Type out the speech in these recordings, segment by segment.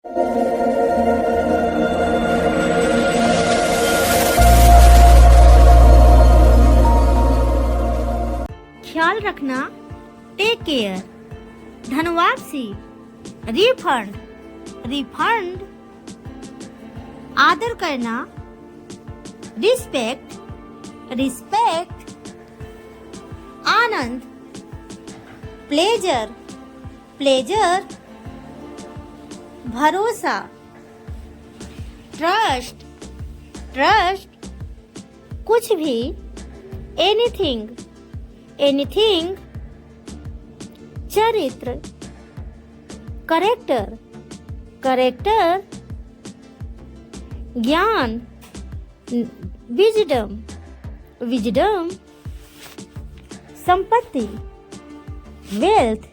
ख्याल रखना, take care. धनवापसी, रिफंड, रिफंड। आदर करना, रिस्पेक्ट, रिस्पेक्ट। आनंद, प्लेजर, प्लेजर। भरोसा, ट्रस्ट, ट्रस्ट। कुछ भी, एनीथिंग, एनीथिंग। चरित्र, करेक्टर, करेक्टर। ज्ञान, विजडम, विजडम। संपत्ति, वेल्थ,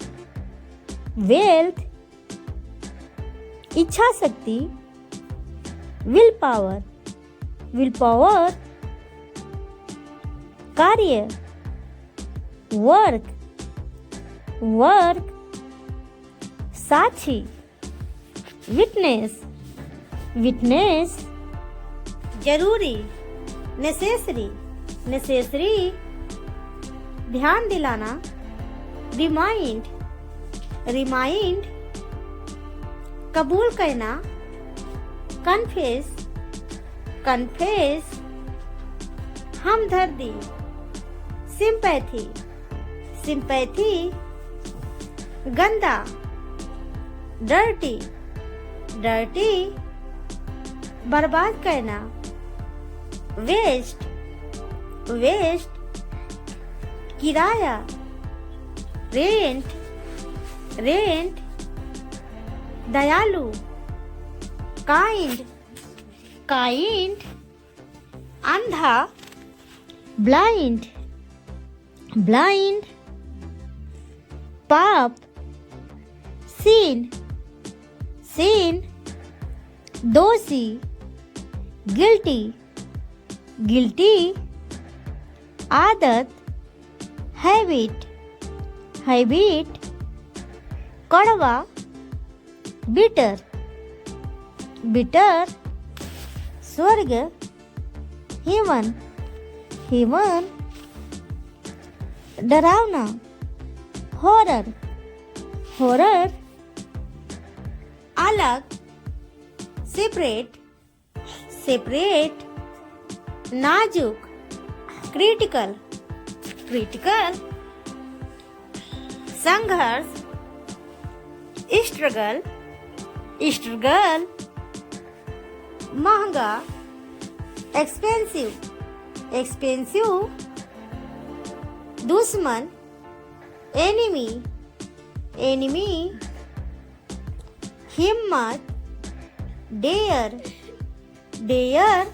वेल्थ। इच्छा शक्ति, विल पावर, विल पावर। कार्य, वर्क, वर्क। साक्षी, विटनेस, विटनेस। जरूरी, नेसेसरी, नेसेसरी। ध्यान दिलाना, रिमाइंड, रिमाइंड। कबूल करना, कन्फेस, कन्फेस। हमदर्दी, सिंपैथी, सिंपैथी। गंदा, डर्टी, डर्टी। बर्बाद करना, वेस्ट, वेस्ट। किराया, रेंट, रेंट। दयालु, काइंड, काइंड। अंधा, ब्लाइंड, ब्लाइंड। पाप, सीन, सीन। दोषी, गिल्टी, गिल्टी। आदत, हैबिट, हैबिट। कड़वा, बिटर, बिटर। स्वर्ग, हेवन, हेवन। डरावना, हॉरर, हॉरर। अलग, सेपरेट, सेपरेट। नाजुक, क्रिटिकल, क्रिटिकल। संघर्ष, स्ट्रगल, स्ट्रगल। महंगा, एक्सपेंसिव, एक्सपेंसिव। दुश्मन, एनिमी, एनिमी। हिम्मत, डेयर, डेयर।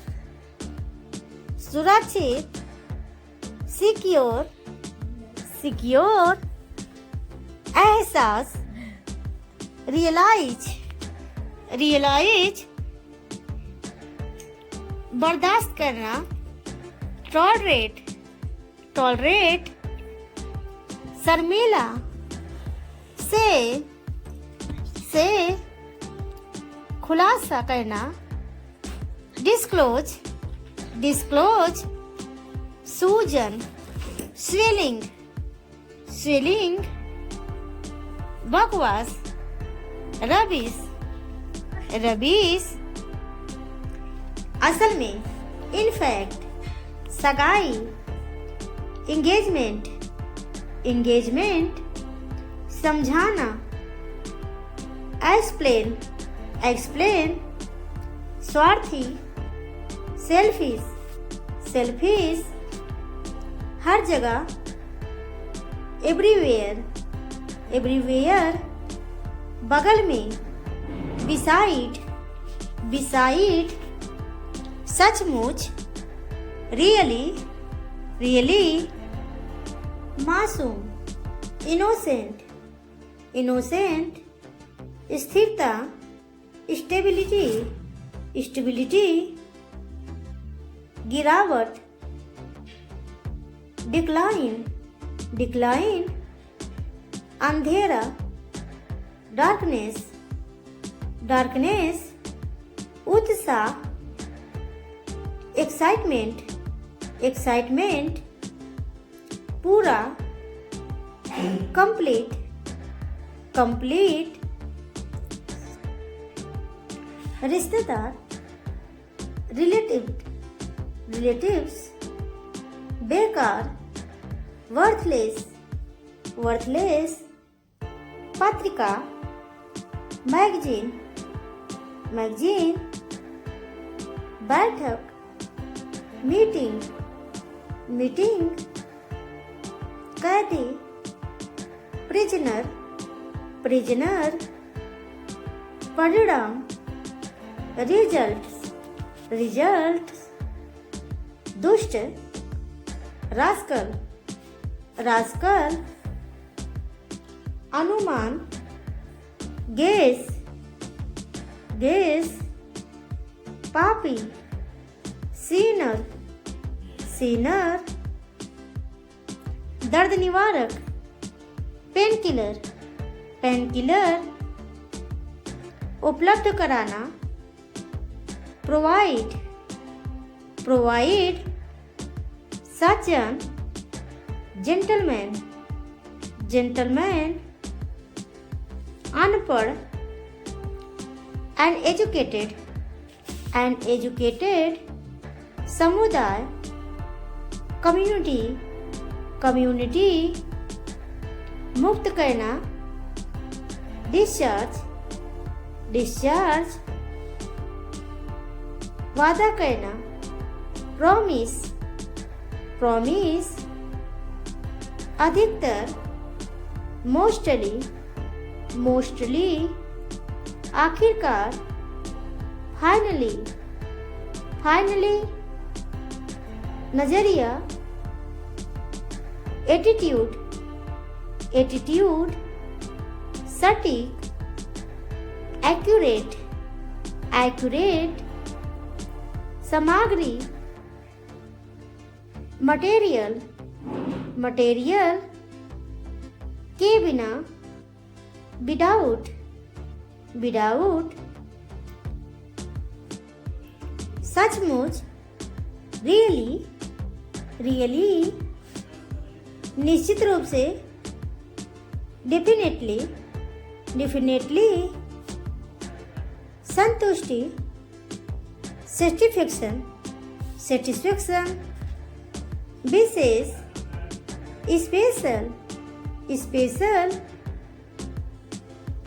सुरक्षित, सिक्योर, सिक्योर। एहसास, रियलाइज, रियलाइज। बर्दाश्त करना, टॉलरेट, टॉलरेट। शर्मिला, से, खुलासा करना, डिस्क्लोज, डिस्क्लोज। सूजन, स्वेलिंग, स्वेलिंग। बकवास, रबिश, रबिश। असल में, इनफैक्ट। सगाई, इंगेजमेंट, इंगेजमेंट। समझाना, एक्सप्लेन, एक्सप्लेन। स्वार्थी, सेल्फिश, सेल्फिश। हर जगह, एवरीवेयर, एवरीवेयर। बगल में, बिसाइड, बिसाइड। सचमुच, रियली, रियली। मासूम, इनोसेंट, इनोसेंट। स्थिरता, स्टेबिलिटी, स्टेबिलिटी। गिरावट, डिक्लाइन, डिक्लाइन। अंधेरा, डार्कनेस, darkness, उत्साह, excitement, excitement, पूरा, complete, complete, रिश्तेदार, relative, relatives, बेकार, worthless, worthless, पत्रिका, मैगजीन, मैगजीन, बैठक, मीटिंग, मीटिंग, कैदी, प्रिजनर, प्रिजनर, परिणाम, रिजल्ट्स, रिजल्ट्स, दुष्ट, रास्कल, रास्कल, अनुमान, गेस, गेस, पापी, सीनर, सीनर, दर्द निवारक, पेन किलर, पेन किलर, उपलब्ध कराना, प्रोवाइड, प्रोवाइड, सज्जन, जेंटलमैन, जेंटलमैन, अनपढ़, अनएजुकेटेड, अनएजुकेटेड, समुदाय, कम्युनिटी, कम्युनिटी, मुक्त करना, डिस्चार्ज, डिस्चार्ज, वादा करना, प्रॉमिस, प्रॉमिस, अधिकतर, मोस्टली, मोस्टली, आखिरकार, फाइनली, फाइनली, नजरिया, एटीट्यूड, एटीट्यूड, सटीक, एक्यूरेट, एक्यूरेट, सामग्री, मटेरियल, मटेरियल, के बिना, विदाउट, विदाउट, सचमुच, रियली, रियली, निश्चित रूप से, डेफिनेटली, डेफिनेटली, संतुष्टि, सेटिस्फैक्शन, सेटिस्फैक्शन, विशेष, स्पेशल, स्पेशल,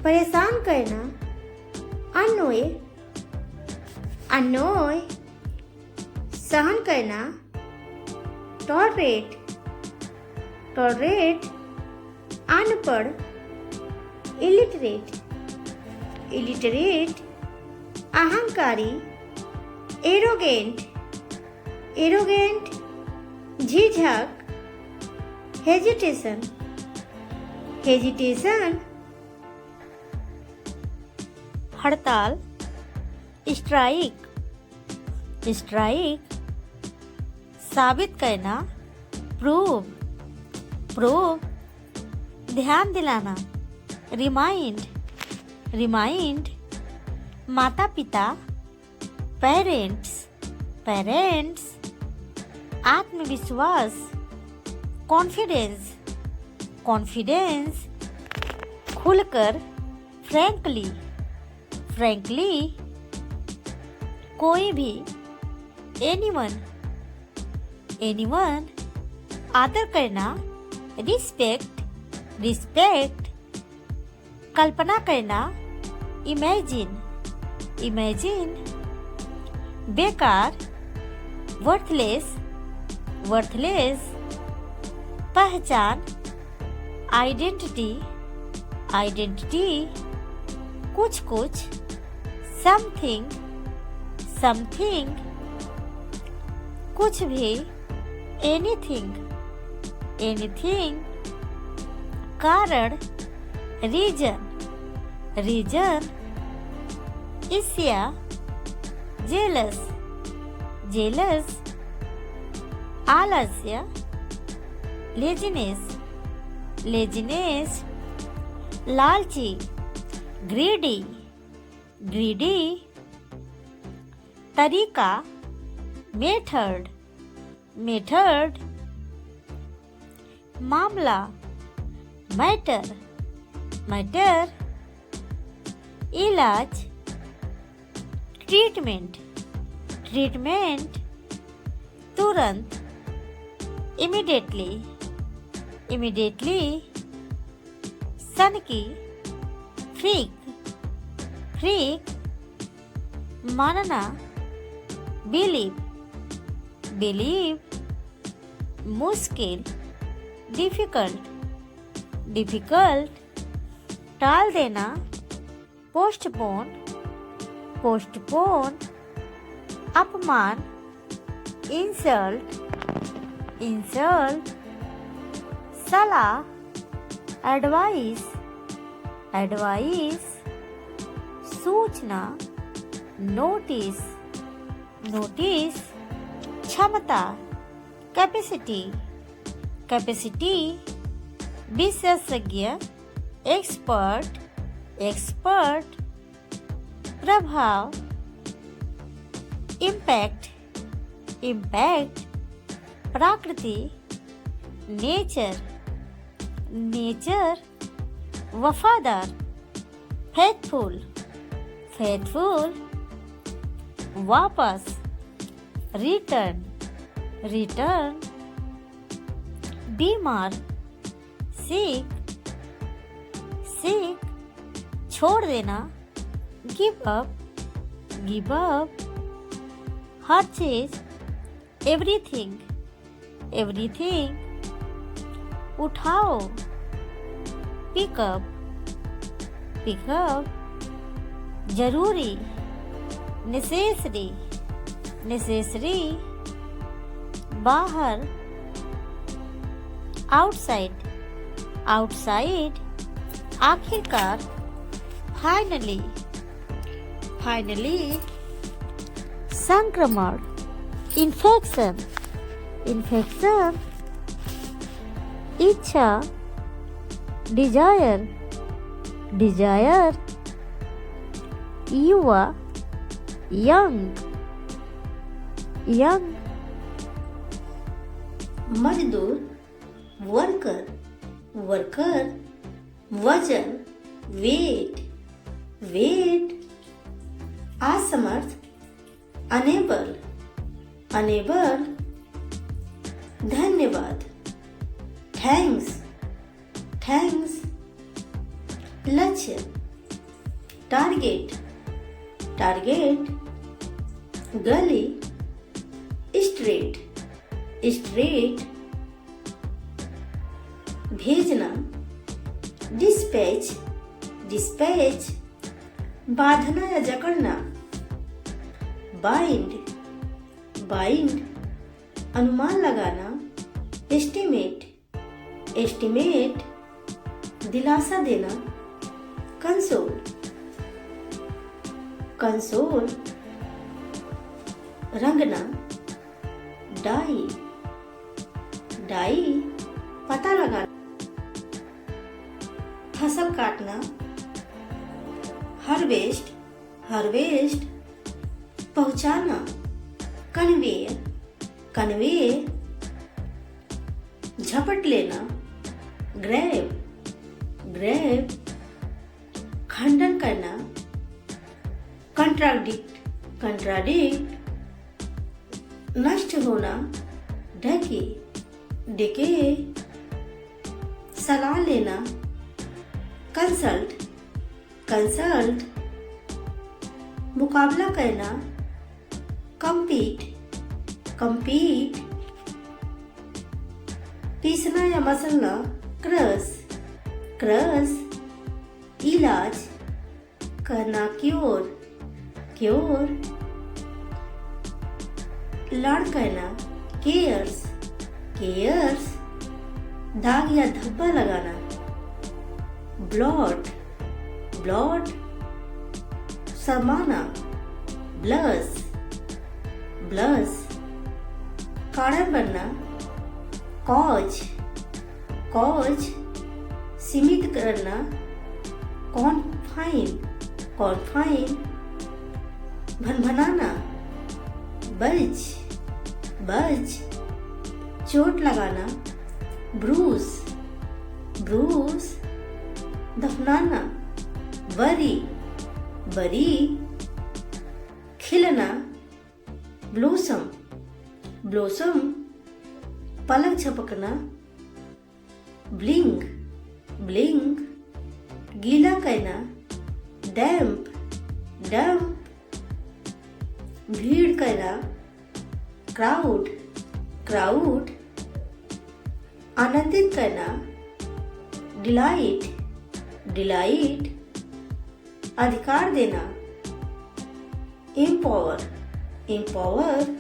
परेशान करना, अनोय, अनोय, सहन करना, टॉलरेट, टॉलरेट, अनपढ़, इलिटरेट, इलिटरेट, अहंकारी, एरोगेंट, एरोगेंट, झिझक, हेजिटेशन, हेजिटेशन, हड़ताल, स्ट्राइक, स्ट्राइक, साबित करना, प्रूव, प्रूव, ध्यान दिलाना, रिमाइंड, रिमाइंड, माता पिता, पेरेंट्स, पेरेंट्स, आत्मविश्वास, कॉन्फिडेंस, कॉन्फिडेंस, खुलकर, फ्रैंकली, फ्रैंकली, कोई भी, एनीवन, एनीवन, आदर करना, रिस्पेक्ट, रिस्पेक्ट, कल्पना करना, इमेजिन, इमेजिन, बेकार, वर्थलेस, वर्थलेस, पहचान, आइडेंटिटी, आइडेंटिटी, कुछ कुछ, समथिंग, समथिंग, कुछ भी, एनीथिंग, एनीथिंग, कारण, रीजन, रीजन, ईर्ष्या, जेलस, जेलस, आलस्य, लेजिनेस, लेजिनेस, लालची, ग्रीडी, ग्रीडी, तरीका, मेथड, मेथड, मामला, मैटर, मैटर, इलाज, ट्रीटमेंट, ट्रीटमेंट, तुरंत, इमीडिएटली, इमीडिएटली, सनकी, फ्रीक, फ्रीक, मानना, बिलीव, बिलीव, मुश्किल, डिफिकल्ट, डिफिकल्ट, टाल देना, पोस्टपोन, पोस्टपोन, अपमान, इंसल्ट, इंसल्ट, सलाह, एडवाइस, एडवाइस, सूचना, नोटिस, नोटिस, क्षमता, कैपेसिटी, कैपेसिटी, विशेषज्ञ, एक्सपर्ट, एक्सपर्ट, प्रभाव, इम्पैक्ट, इम्पैक्ट, प्रकृति, नेचर, नेचर, वफादार, फेथफुल, फेथफुल, वापस, रिटर्न, रिटर्न, बीमार, सिक, सिक, छोड़ देना, गिव अप, गिव अप, हर चीज, एवरीथिंग, एवरीथिंग, उठाओ, पिकअप, पिकअप, जरूरी, नेसेसरी, नेसेसरी, बाहर, आउटसाइड, आउटसाइड, आखिरकार, फाइनली, फाइनली, संक्रमण, इन्फेक्शन, इन्फेक्शन, इच्छा, डिजायर, डिजायर, युवा, यंग, यंग, मजदूर, वर्कर, वर्कर, वजन, वेट, वेट, असमर्थ, अनेबल, अनेबल, धन्यवाद, थैंक्स, थैंक्स, लक्ष्य, टारगेट, टारगेट, गली, स्ट्रेट, स्ट्रेट, भेजना, डिस्पैच, डिस्पैच, बांधना या जकड़ना, बाइंड, बाइंड, अनुमान लगाना, एस्टिमेट, एस्टिमेट, दिलासा देना, कंसोल, कंसोल, रंगना, डाई, डाई, पता लगाना, फसल काटना, हार्वेस्ट, हार्वेस्ट, पहुंचाना, कन्वेयर, कन्वेयर, झपट लेना, ग्रैब, ग्रैब, खंडन करना, कंट्राडिक्ट, कंट्राडिक्ट, नष्ट होना, ढके, डिके, सलाह लेना, कंसल्ट, कंसल्ट, मुकाबला करना, कंपीट, कंपीट, पीसना या मसलना, क्रश, क्रश, इलाज करना, क्योर, क्योर, लाड़ करना, केयर्स, केयर्स, दाग या धब्बा लगाना, ब्लॉट, ब्लॉट, समाना, ब्लस, ब्लस, कारण बनना, कॉज, कॉज, सीमित करना, कॉन्फाइन, कॉन्फाइन, भनभनाना, बज बज, चोट लगाना, ब्रूस ब्रूस, दफनाना, बरी बरी, खिलना, ब्लॉसम ब्लॉसम, पलक झपकना, ब्लिंक ब्लिंक, गीला करना, डैम्प डैम्प, भीड़ करना, क्राउड क्राउड, आनंदित करना, डिलाइट डिलाइट, अधिकार देना, एम्पावर एम्पावर,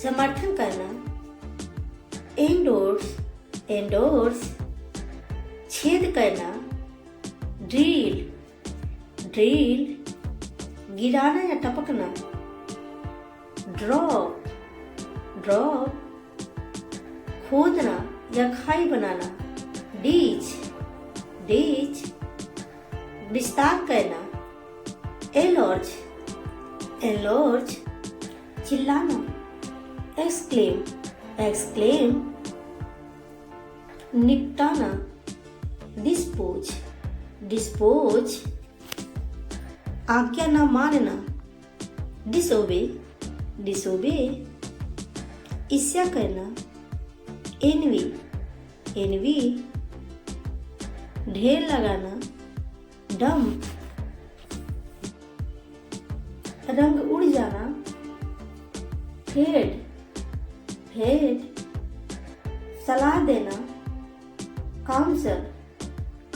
समर्थन करना, एंडोर्स एंडोर्स, छेद करना, ड्रिल ड्रिल, गिराना या टपकना, ड्रॉप ड्रॉप, खोदना या खाई बनाना, डीच डीच, विस्तार करना, एलॉर्ज एलॉर्ज, चिल्लाना, एक्सक्लेम एक्सक्लेम, निपटाना, डिस्पोज डिस्पोज, आज्ञा न मानना, डिसोबे डिसोबे, ईर्ष्या करना, एनवी एनवी, ढेर लगाना, डंप, रंग उड़ जाना, हेड हेड, सलाह देना, काउंसल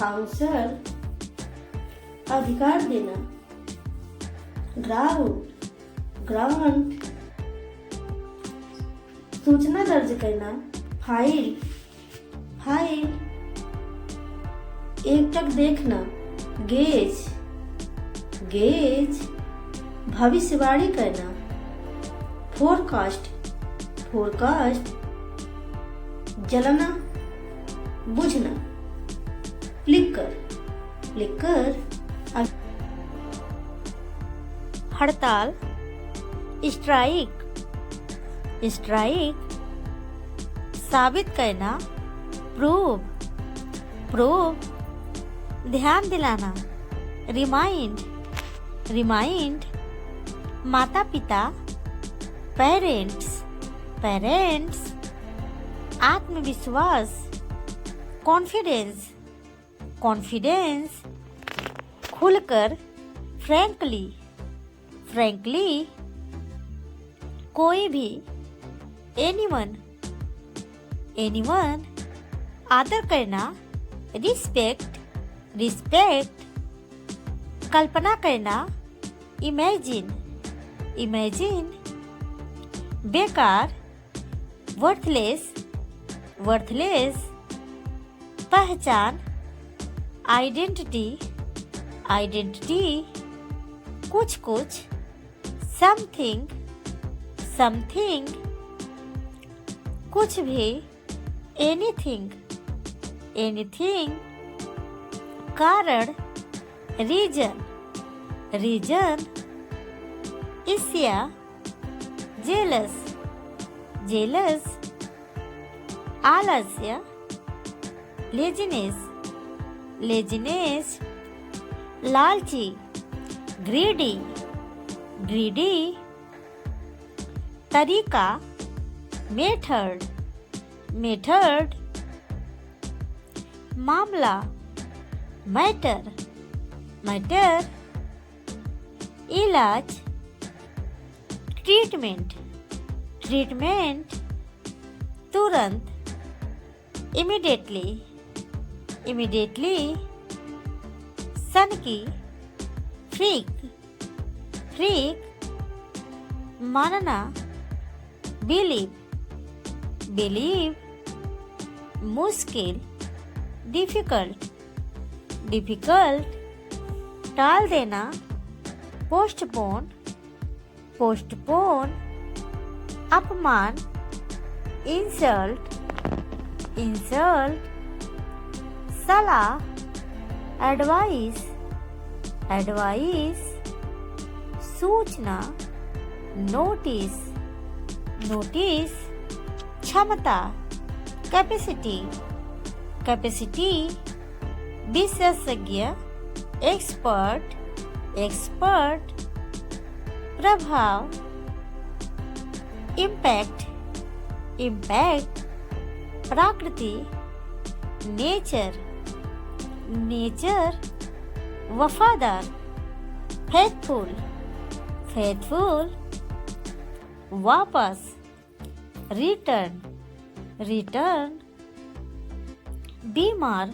काउंसल, अधिकार देना, ग्राउंड ग्राउंड, सूचना दर्ज करना, फाइल फाइल, एकटक देखना, गेज गेज, भविष्यवाणी करना, फोरकास्ट फोरकास्ट, जलना, बुझना, फ्लिकर फ्लिकर, हड़ताल, स्ट्राइक स्ट्राइक, साबित करना, प्रूव प्रूव, ध्यान दिलाना, रिमाइंड रिमाइंड, माता पिता, पेरेंट्स पेरेंट्स, आत्मविश्वास, कॉन्फिडेंस कॉन्फिडेंस, खुलकर, फ्रैंकली फ्रैंकली, कोई भी, एनीवन एनीवन, आदर करना, रिस्पेक्ट रिस्पेक्ट, कल्पना करना, इमेजिन इमेजिन, बेकार, वर्थलेस वर्थलेस, पहचान, आइडेंटिटी आइडेंटिटी, कुछ कुछ, समथिंग समथिंग, कुछ भी, एनीथिंग एनीथिंग, कारण, रीजन रीजन, ईर्ष्या, जेलस जेलस, आलस्य, लेजिनेस लेजिनेस, लालची, ग्रीडी ग्रीडी, तरीका, मेथड मेथड, मामला, मैटर मैटर, इलाज, ट्रीटमेंट ट्रीटमेंट, तुरंत, इमीडिएटली इमीडिएटली, सनकी, फ्रीक फ्रीक, मानना, बिलीव बिलीव, मुश्किल, डिफिकल्ट डिफिकल्ट, टाल देना, पोस्टपोन पोस्टपोन, अपमान, इंसल्ट इंसल्ट, सलाह, एडवाइस एडवाइस, सूचना, नोटिस, नोटिस, क्षमता, कैपेसिटी, कैपेसिटी, विशेषज्ञ, एक्सपर्ट, एक्सपर्ट, प्रभाव, इम्पैक्ट, इम्पैक्ट, प्रकृति, नेचर, नेचर, वफादार, फेथफुल, फेथफुल, वापस, रिटर्न, रिटर्न, बीमार,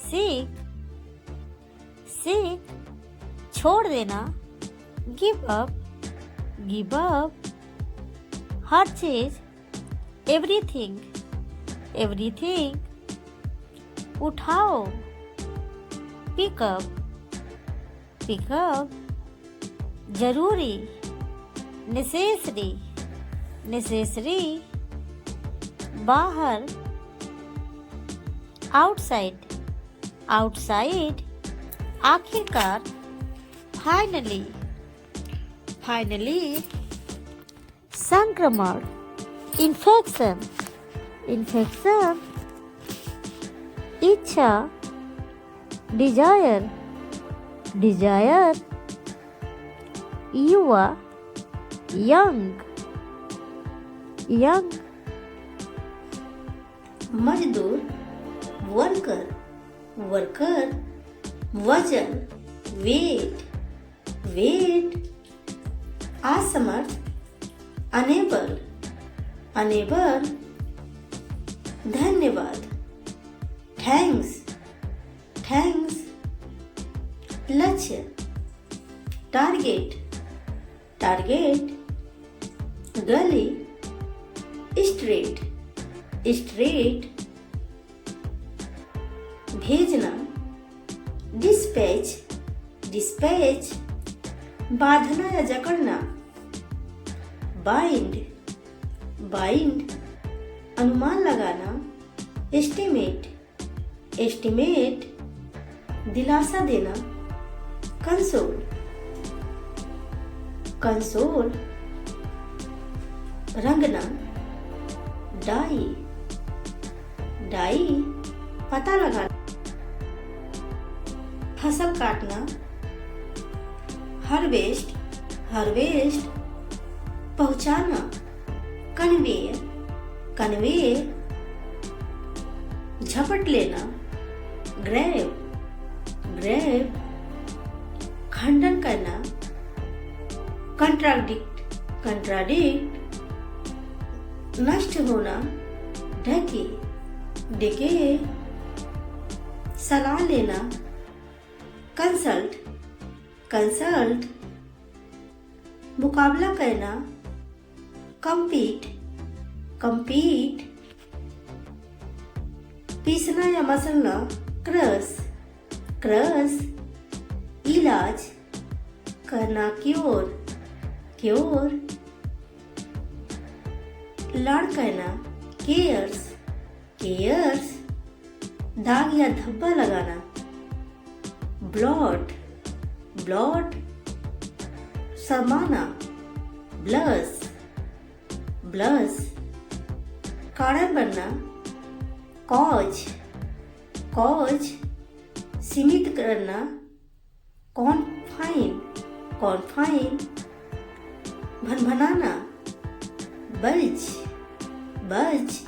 सिक, सिक, छोड़ देना, गिव अप, गिव अप, हर चीज, एवरीथिंग, एवरीथिंग, उठाओ, पिकअप, पिकअप, जरूरी, नेसेसरी, नेसेसरी, बाहर, आउटसाइड, आउटसाइड, आखिरकार, फाइनली, फाइनली, संक्रमण, इन्फेक्शन, इन्फेक्शन, इच्छा, डिजायर, डिजायर, युवा, यंग, यंग, मजदूर, वर्कर, वर्कर, वजन, वेट, वेट, असमर्थ, अनेबल, अनेबल, धन्यवाद, थैंक्स, थैंक्स, लक्ष्य, टारगेट, टारगेट, गली, स्ट्रेट, स्ट्रेट, भेजना, डिस्पैच, डिस्पैच, बांधना या जकड़ना, बाइंड, बाइंड, अनुमान लगाना, एस्टिमेट, एस्टिमेट, दिलासा देना, कंसोल, कंसोल, रंगना, डाई, डाई, पता लगाना, फसल काटना, हार्वेस्ट, हार्वेस्ट, पहुंचाना, कन्वेयर, कन्वेयर, झपट लेना, ग्रैब, ग्रैब, खंडन करना, कंट्राडिक्ट, कंट्राडिक्ट, नष्ट होना, ढके, डिके, सलाह लेना, कंसल्ट, कंसल्ट, मुकाबला करना, कंपीट, कंपीट, पीसना या मसलना, क्रश, क्रश, इलाज करना, क्योर, क्योर, लाड़ करना, केयर्स, केयर्स, दाग या धब्बा लगाना, ब्लॉट, ब्लॉट, समाना, ब्लस, ब्लस, कारण बनना, कॉज, कॉज, सीमित करना, कॉन्फाइन, कॉन्फाइन, भनभनाना, बल्ज, बल्ज,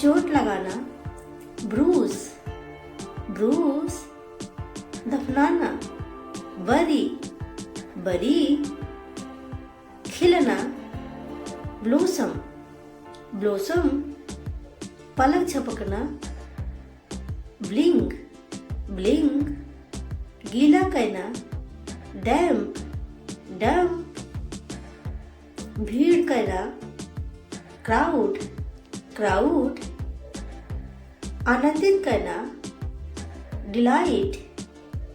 चोट लगाना, ब्रूज, ब्रूज, दफनाना, बरी, बरी, खिलना, ब्लोसम, ब्लोसम, पलक झपकना, ब्लिंक, ब्लिंक, गीला करना, डैम्प, डंप, भीड़ करना, क्राउड, क्राउड, आनंदित करना, डिलाइट,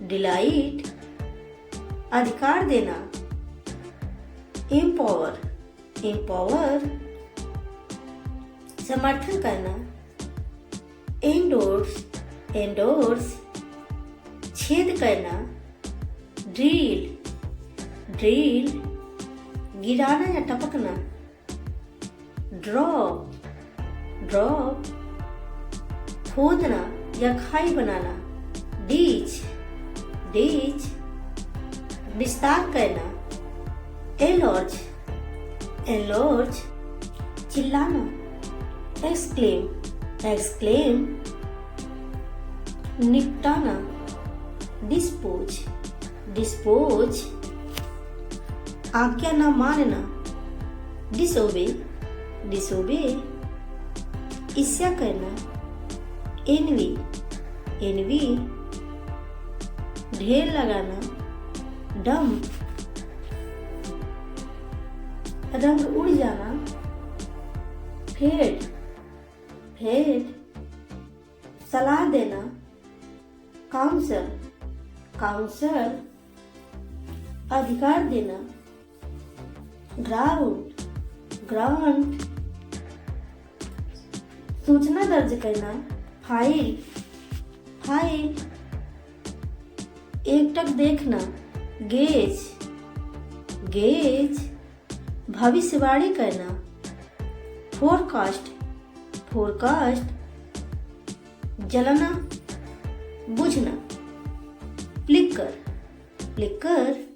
डिलाइट, अधिकार देना, एम्पावर, एम्पावर, समर्थन करना, एंडोर्स, एंडोर्स, छेद करना, ड्रिल, ड्रिल गिराना या टपकना, ड्रॉप ड्रॉप खोदना या खाई बनाना, डीच डीच विस्तार करना, एलॉर्ज एलॉर्ज चिल्लाना, एक्सक्लेम एक्सक्लेम निपटाना, डिस्पोज डिस्पोज आज्ञा न मानना, डिसोबे डिसोबे ईर्ष्या करना, एनवी एनवी ढेर लगाना, डंप रंग उड़ जाना, फेड फेड सलाह देना, काउंसल काउंसल अधिकार देना, ग्राउंड ग्राउंड सूचना दर्ज करना, फाइल फाइल एकटक देखना, गेज गेज भविष्यवाणी करना, फोरकास्ट फोरकास्ट जलना बुझना, फ्लिकर फ्लिकर